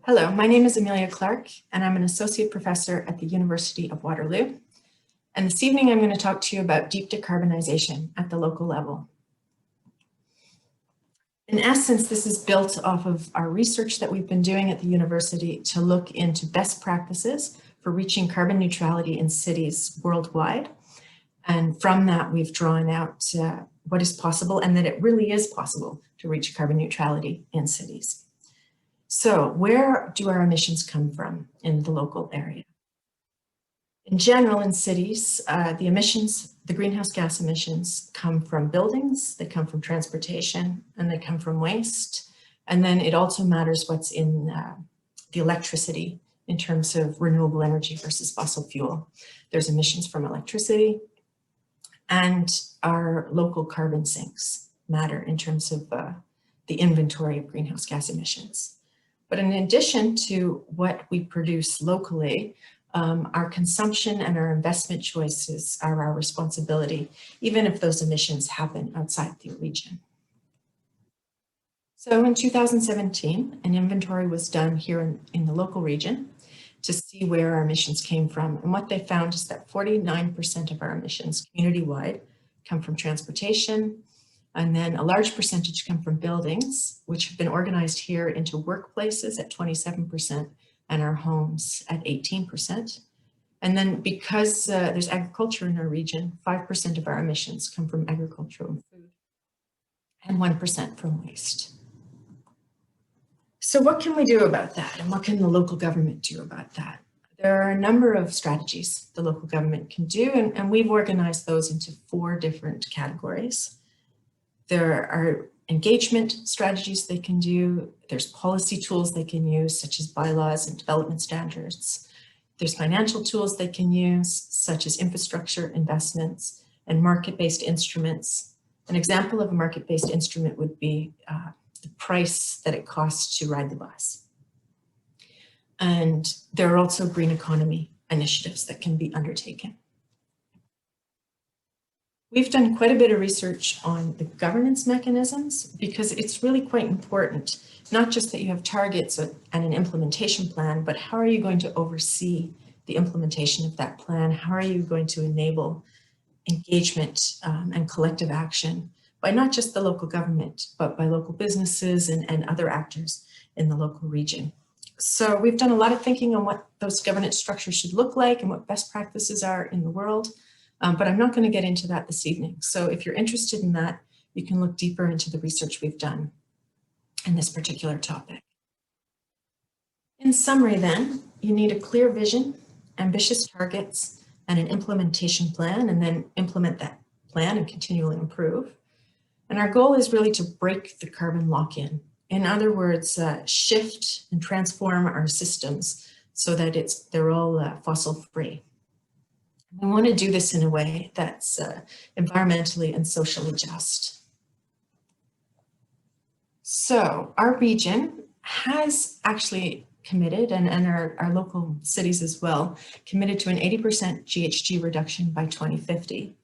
Hello, my name is Amelia Clarke, and I'm an associate professor at the University of Waterloo. And this evening, I'm going to talk to you about deep decarbonization at the local level. In essence, this is built off of our research that we've been doing at the university to look into best practices for reaching carbon neutrality in cities worldwide. And from that, we've drawn out what is possible and that it really is possible to reach carbon neutrality in cities. So where do our emissions come from in the local area? In general, in cities, the greenhouse gas emissions come from buildings, they come from transportation, and they come from waste. And then it also matters what's in the electricity in terms of renewable energy versus fossil fuel. There's emissions from electricity, and our local carbon sinks matter in terms of the inventory of greenhouse gas emissions. But in addition to what we produce locally, our consumption and our investment choices are our responsibility, even if those emissions happen outside the region. So in 2017, an inventory was done here in the local region to see where our emissions came from. And what they found is that 49% of our emissions community-wide come from transportation, and then a large percentage come from buildings, which have been organized here into workplaces at 27% and our homes at 18%. And then because there's agriculture in our region, 5% of our emissions come from agriculture and food and 1% from waste. So what can we do about that? And what can the local government do about that? There are a number of strategies the local government can do, and we've organized those into 4 different categories. There are engagement strategies they can do. There's policy tools they can use, such as bylaws and development standards. There's financial tools they can use, such as infrastructure investments and market-based instruments. An example of a market-based instrument would be the price that it costs to ride the bus. And there are also green economy initiatives that can be undertaken. We've done quite a bit of research on the governance mechanisms because it's really quite important, not just that you have targets and an implementation plan, but how are you going to oversee the implementation of that plan? How are you going to enable engagement and collective action by not just the local government, but by local businesses and other actors in the local region? So we've done a lot of thinking on what those governance structures should look like and what best practices are in the world. But I'm not going to get into that this evening. So if you're interested in that, you can look deeper into the research we've done in this particular topic. In summary then, you need a clear vision, ambitious targets, and an implementation plan, and then implement that plan and continually improve. And our goal is really to break the carbon lock-in. In other words, shift and transform our systems so that they're all fossil-free. We want to do this in a way that's environmentally and socially just. So our region has actually committed, and our local cities as well, committed to an 80% GHG reduction by 2050.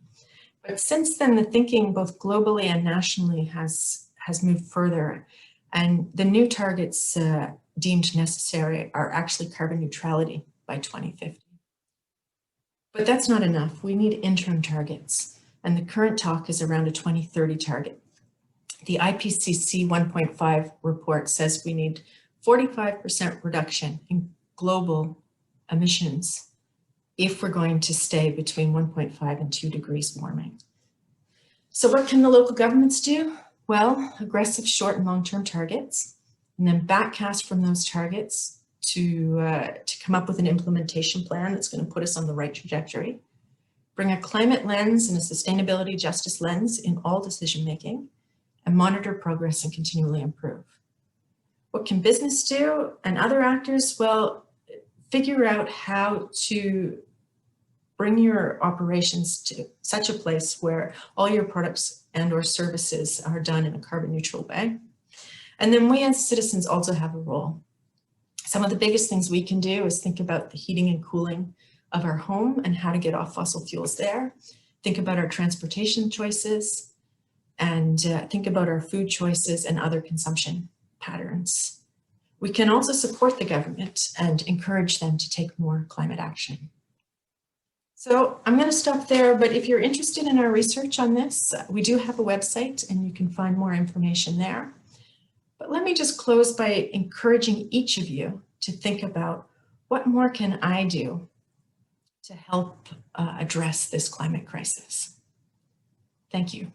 But since then, the thinking both globally and nationally has moved further, and the new targets deemed necessary are actually carbon neutrality by 2050. But that's not enough. We need interim targets, and the current talk is around a 2030 target. The IPCC 1.5 report says we need 45% reduction in global emissions if we're going to stay between 1.5 and 2 degrees warming. So what can the local governments do? Well, aggressive short and long-term targets, and then backcast from those targets to come up with an implementation plan that's going to put us on the right trajectory, bring a climate lens and a sustainability justice lens in all decision-making, and monitor progress and continually improve. What can business do and other actors? Well, figure out how to bring your operations to such a place where all your products and or services are done in a carbon neutral way. And then we as citizens also have a role. Some of the biggest things we can do is think about the heating and cooling of our home and how to get off fossil fuels there. Think about our transportation choices and think about our food choices and other consumption patterns. We can also support the government and encourage them to take more climate action. So I'm going to stop there, but if you're interested in our research on this, we do have a website and you can find more information there. But let me just close by encouraging each of you to think about what more can I do to help address this climate crisis. Thank you.